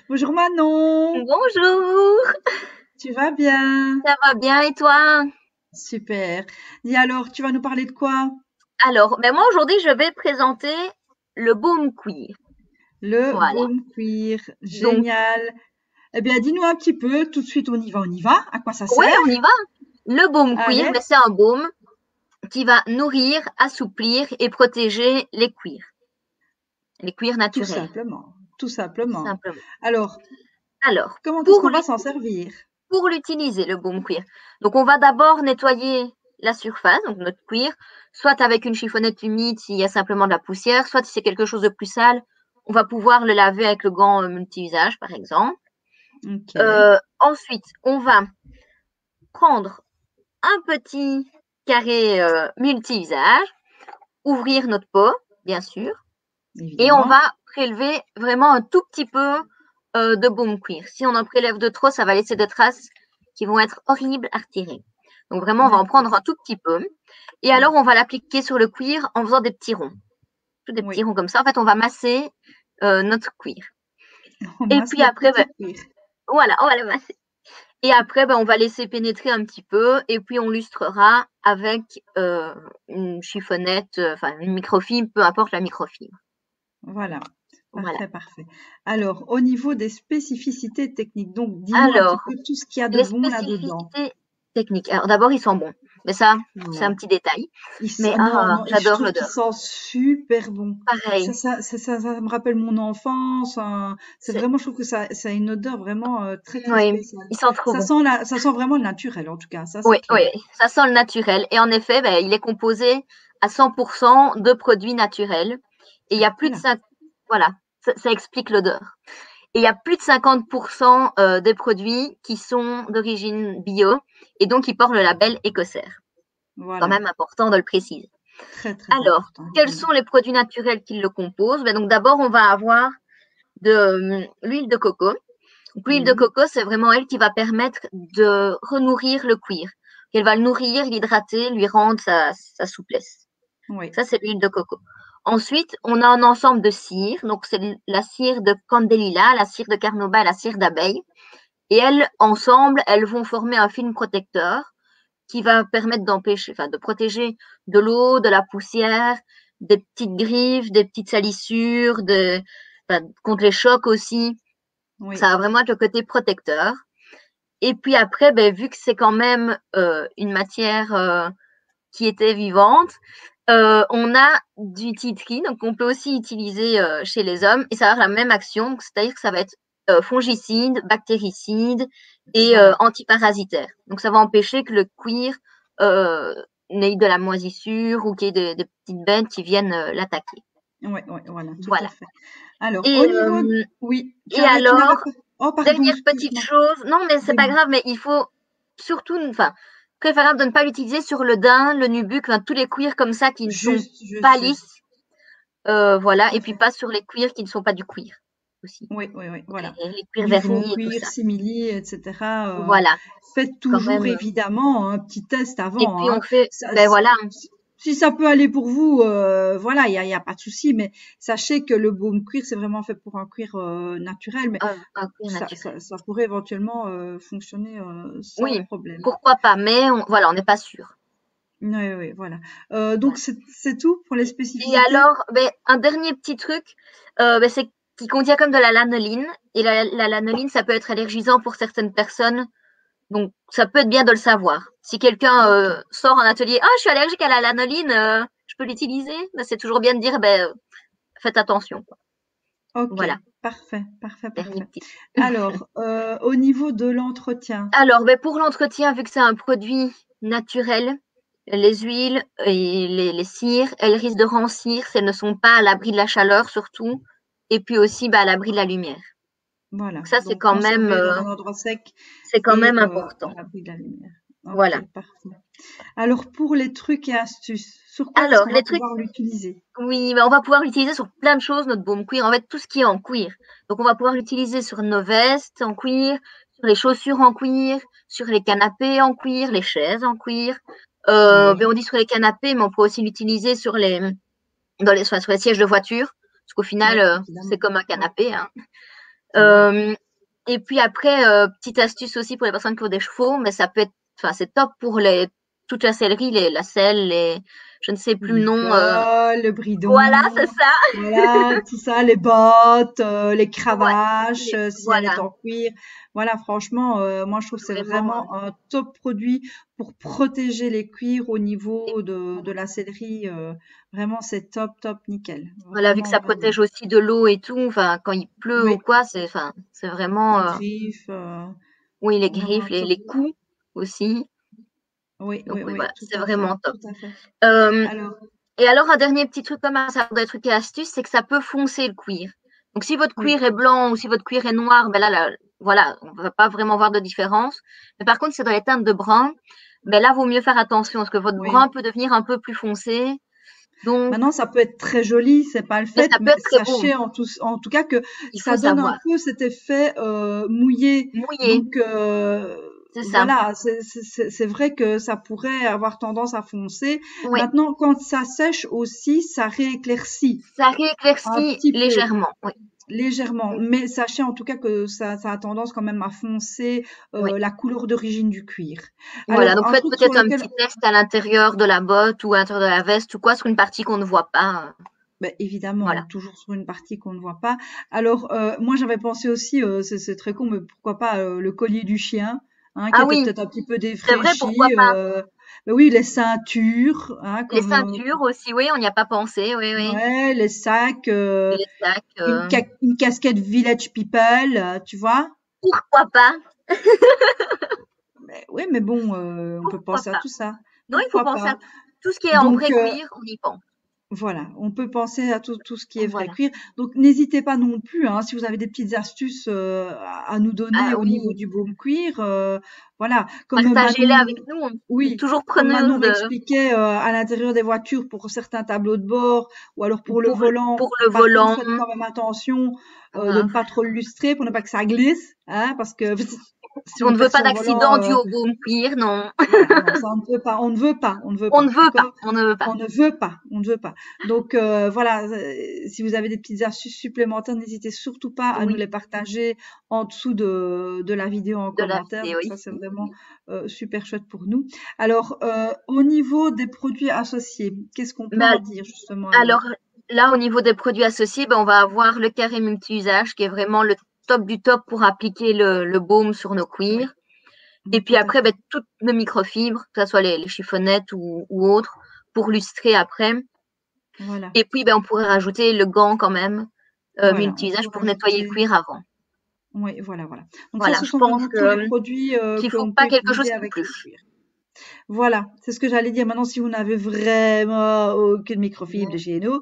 Bonjour Manon, Bonjour, tu vas bien? ça va bien et toi? Super. Et alors, tu vas nous parler de quoi? Alors, ben moi aujourd'hui je vais présenter le baume queer. Le Voilà. baume cuir, Donc, génial. Eh bien, dis-nous un petit peu, tout de suite on y va. À quoi ça ouais, sert? on y va. Le baume queer, Allez, ben, c'est un baume qui va nourrir, assouplir et protéger les cuirs tout naturels, simplement, tout tout simplement. simplement. Alors, Alors, comment est-ce pour qu'on va s'en servir? pour l'utiliser, le baume cuir, donc on va d'abord nettoyer la surface, donc notre cuir, soit avec une chiffonnette humide s'il y a simplement de la poussière, soit si c'est quelque chose de plus sale, on va pouvoir le laver avec le gant multi-usage, par exemple. Ok, Ensuite, on va prendre un petit carré multi-usage, ouvrir notre pot, bien sûr, et on évidemment. va prélever vraiment un tout petit peu de baume cuir. Si on en prélève de trop, ça va laisser des traces qui vont être horribles à retirer. Donc vraiment, on va en D'accord. prendre un tout petit peu. Et alors, Oui, on va l'appliquer sur le cuir en faisant des petits ronds. Tout des petits oui. ronds comme ça. En fait, on va masser notre cuir. On Et masse puis notre après, ben, petit cuir. voilà, on va le masser. Et après, ben, on va laisser pénétrer un petit peu et puis on lustrera avec une chiffonnette, enfin une microfibre, peu importe la microfibre. Voilà. Voilà. Parfait, parfait. Alors, au niveau des spécificités techniques, donc dis-nous un petit Alors, peu tout ce qu'il y a de les bon là-dedans. spécificités techniques. Alors d'abord, ils sont bons. Mais ça, c'est un Voilà. petit détail. Mais Non, ah, non, et je j'adore trouve qu'il l'odeur. sent super bon. Pareil. Ça me rappelle mon enfance, hein. C'est C'est, vraiment, je trouve que ça a une odeur vraiment très, très oui, spéciale. ils sont trop bons. Ça sent vraiment le naturel, en tout cas, ça Oui, c'est oui, clair. ça sent le naturel. Et en effet, ben, il est composé à 100% de produits naturels. Et il y a plus de Voilà. 5, voilà, ça explique l'odeur. Et il y a plus de 50% des produits qui sont d'origine bio et donc qui portent le label écossaire. Quand Voilà. même important de le préciser. Très, très Alors, important, quels évidemment. sont les produits naturels qui le composent? Ben donc d'abord, on va avoir de l'huile de coco. Donc, l'huile de Oui, coco, c'est vraiment elle qui va permettre de renourrir le cuir. Elle va le nourrir, l'hydrater, lui rendre sa souplesse. oui. Ça, c'est l'huile de coco. Ensuite, on a un ensemble de cires. Donc, c'est la cire de candélila, la cire de carnauba et la cire d'abeille. Et elles, ensemble, elles vont former un film protecteur qui va permettre d'empêcher, enfin, de protéger de l'eau, de la poussière, des petites griffes, des petites salissures, enfin, contre les chocs aussi. Ça Oui. va vraiment être le côté protecteur. Et puis après, ben, vu que c'est quand même une matière qui était vivante, on a du tea tree, donc on peut aussi utiliser chez les hommes, et ça va avoir la même action, c'est-à-dire que ça va être fongicide, bactéricide et Voilà. antiparasitaire. Donc ça va empêcher que le cuir euh, n'ait de la moisissure ou qu'il y ait des petites bêtes qui viennent l'attaquer. Oui, oui, voilà, tout à Voilà. fait. Alors, Et, au niveau, oui, et tu n'avais alors, pas, oh, pardon, dernière petite excuse-moi. chose, non mais c'est pas Dis-moi. grave, mais il faut surtout, enfin, préférable de ne pas l'utiliser sur le daim, le nubuck, enfin, tous les cuirs comme ça qui ne sont pas Juste, lisses. juste. Voilà, Tout à et puis fait. pas sur les cuirs qui ne sont pas du cuir aussi. Oui, oui, oui, Donc voilà. les cuirs Du faux vernis et tout cuir, ça. simili, etc. Voilà, Faites quand toujours même. évidemment un petit test Et avant, puis hein. on fait, Ça- ben voilà, Si ça peut aller pour vous, voilà, y a pas de souci. Mais sachez que le baume cuir, c'est vraiment fait pour un cuir naturel, mais un cuir naturel. ça pourrait éventuellement fonctionner sans Oui, problème. pourquoi pas, mais voilà, on n'est pas sûr. Oui, oui, voilà. Donc Voilà. c'est tout pour les Et spécificités? alors, ben, un dernier petit truc, ben, c'est qu'il contient comme de la lanoline. Et la lanoline, ça peut être allergisant pour certaines personnes. Donc, ça peut être bien de le savoir. Si quelqu'un Ok, sort en atelier, ah, je suis allergique à la lanoline, je peux l'utiliser? Ben, c'est toujours bien de dire, ben, faites attention, quoi. ok, Voilà, parfait, parfait, dernier parfait. petit. Alors, au niveau de l'entretien. Alors, ben, pour l'entretien, vu que c'est un produit naturel, les huiles et les cires, elles risquent de rancir si elles ne sont pas à l'abri de la chaleur, surtout, et puis aussi ben, à l'abri de la lumière. Voilà, Donc ça, donc conserver dans un endroit sec c'est quand et même à important. l'abri de la lumière. Ok, Voilà. parfait. Alors pour les trucs et astuces, sur quoi est-ce Alors, qu'on va les trucs, pouvoir l'utiliser? oui, mais on va pouvoir l'utiliser sur plein de choses, notre baume cuir, en fait, tout ce qui est en cuir. Donc, on va pouvoir l'utiliser sur nos vestes en cuir, sur les chaussures en cuir, sur les canapés en cuir, les chaises en cuir. Ben, on Oui, dit sur les canapés, mais on peut aussi l'utiliser enfin, sur les sièges de voiture, parce qu'au final, oui, c'est évidemment. comme un Oui, canapé, hein. Et puis après, petite astuce aussi pour les personnes qui ont des chevaux, mais ça peut être, enfin, c'est top pour toute la sellerie, la selle, je ne sais plus le Les nom. cols, le Voilà, bridon, c'est ça. voilà, tout ça, les bottes, les Ouais, cravaches, si elle est voilà, en cuir. Voilà, franchement, moi je trouve que c'est vraiment. vraiment un top produit pour protéger les cuirs au Et niveau de la sellerie. Vraiment, c'est top, top, nickel. voilà, vu que Vraiment, ça vraiment. protège aussi de l'eau et tout, enfin, quand il pleut ou Oui, quoi, c'est vraiment, les griffes, oui, les vraiment un griffes, top. les coups aussi. Oui, Donc oui, oui, oui, voilà, tout c'est à fait, vraiment top. tout à fait. Euh, Alors, et alors, un dernier petit truc comme ça, des trucs et astuces, c'est que ça peut foncer le cuir. Donc, si votre oui, cuir est blanc ou si votre cuir est noir, ben là, voilà, on ne va pas vraiment voir de différence. Mais par contre, si c'est dans les teintes de brun, ben là, vaut mieux faire attention parce que votre oui. brun peut devenir un peu plus foncé. Donc, Maintenant, ça peut être très joli, c'est pas le mais fait, ça peut mais être très beau. sachez en tout cas que Il faut ça donne un savoir. peu cet effet mouillé. Mouiller, Donc c'est ça. voilà, c'est vrai que ça pourrait avoir tendance à foncer. Oui, Maintenant, quand ça sèche aussi, ça rééclaircit ça un rééclaircit petit peu. légèrement. Oui, Légèrement, mais sachez en tout cas que ça a tendance quand même à foncer oui. la couleur d'origine du cuir. Voilà, Alors, donc un faites truc sur peut-être un lequel petit test à l'intérieur de la botte ou à l'intérieur de la veste ou quoi, sur une partie qu'on ne voit pas. beh, évidemment, Voilà. toujours sur une partie qu'on ne voit pas. Alors, moi, j'avais pensé aussi, c'est très con, mais pourquoi pas, le collier du chien, hein, qui Ah était oui, peut-être un petit peu c'est vrai, pourquoi défraîchi, pas. bah, oui, les ceintures, hein, Les comme, ceintures aussi, oui, on n'y a pas pensé, oui, oui. ouais, les sacs, Les sacs, une casquette Village People, tu vois? pourquoi pas? Beh, oui, mais bon, on peut Pourquoi penser à pas? tout ça. Non, il faut Pourquoi penser à pas? tout ce qui est en Donc, vrai cuir, on y pense. voilà, on peut penser à tout ce qui est vrai Voilà. cuir. Donc n'hésitez pas non plus, hein, si vous avez des petites astuces à nous donner Ah au niveau oui, du baume cuir. Voilà, comme partagez-les Manon, avec nous. On est oui, toujours comme Manon preneuse m'expliquait à l'intérieur des voitures pour certains tableaux de bord ou alors pour le volant. pour le Par contre, volant. faites quand même attention de Euh, ne pas trop le lustrer pour ne pas que ça glisse, hein, parce que si on on ne veut perd pas son d'accident volant, dû au baume cuir, non. voilà, non, ça on ne veut pas, on ne veut pas, on ne veut On pas, ne veut pas, d'accord? on ne veut pas. On ne veut pas, on ne veut pas. Donc voilà, si vous avez des petites astuces supplémentaires, n'hésitez surtout pas à nous Oui, les partager en dessous de la vidéo en de la commentaire. vidéo Donc ça, c'est ici. vraiment super chouette pour nous. Alors, au niveau des produits associés, qu'est-ce qu'on peut Mais en dire justement alors? alors là, au niveau des produits associés, ben, on va avoir le carré multi-usage qui est vraiment le top du top pour appliquer le baume sur nos Oui, cuirs. Et oui, puis tout à après, fait. ben, toutes nos microfibres, que ce soit les chiffonnettes ou autres, pour lustrer après. Voilà, Et puis, ben, on pourrait rajouter le gant quand même, voilà, on peut multi-usage pour nettoyer le rajouter. cuir avant. Oui, voilà, voilà. Donc ça, Voilà, ce je sont pense vraiment tous les que produits qu'il faut qu'on peut pas quelque chose utiliser qui avec le plus. cuir. Voilà, c'est ce que j'allais dire. Maintenant, si vous n'avez vraiment aucune microfibre de chez nous,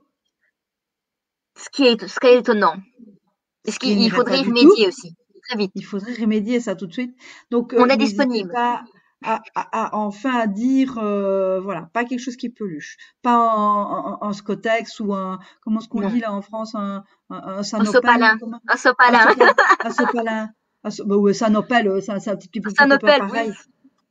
Ce qui est étonnant. Et ce ce qui qu'il n'irait faudrait pas y du tout, remédier aussi, très vite. il faudrait remédier ça tout de suite. Donc, On est n'hésitez disponible. pas enfin à dire, voilà, pas quelque chose qui peluche, pas un Scotex ou comment est-ce qu'on Non. dit là en France, un Un Sanopel, sopalin. Un un sopalin. sopalin, un sopalin, bah ouais, Sanopel, c'est un petit peu Un quelque peu Sanopel, oui. pareil.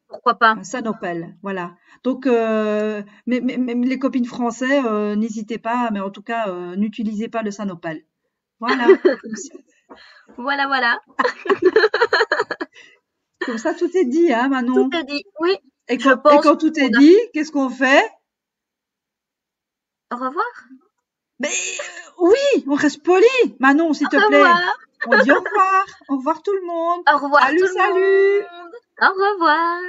Pourquoi pas. Un Sanopel, voilà. Donc, mais les copines français, n'hésitez pas, mais en tout cas, n'utilisez pas le Sanopel. Voilà, Voilà, voilà. comme ça, tout est dit, hein, Tout Manon. est dit. Oui. Et Je quand pense tout qu'on est a dit, qu'est-ce qu'on fait? au revoir. Mais oui, on reste poli. Manon, s'il Au te plaît. revoir. On dit au revoir. Au revoir tout le monde. Au revoir Salut, tout le salut. monde. Au revoir.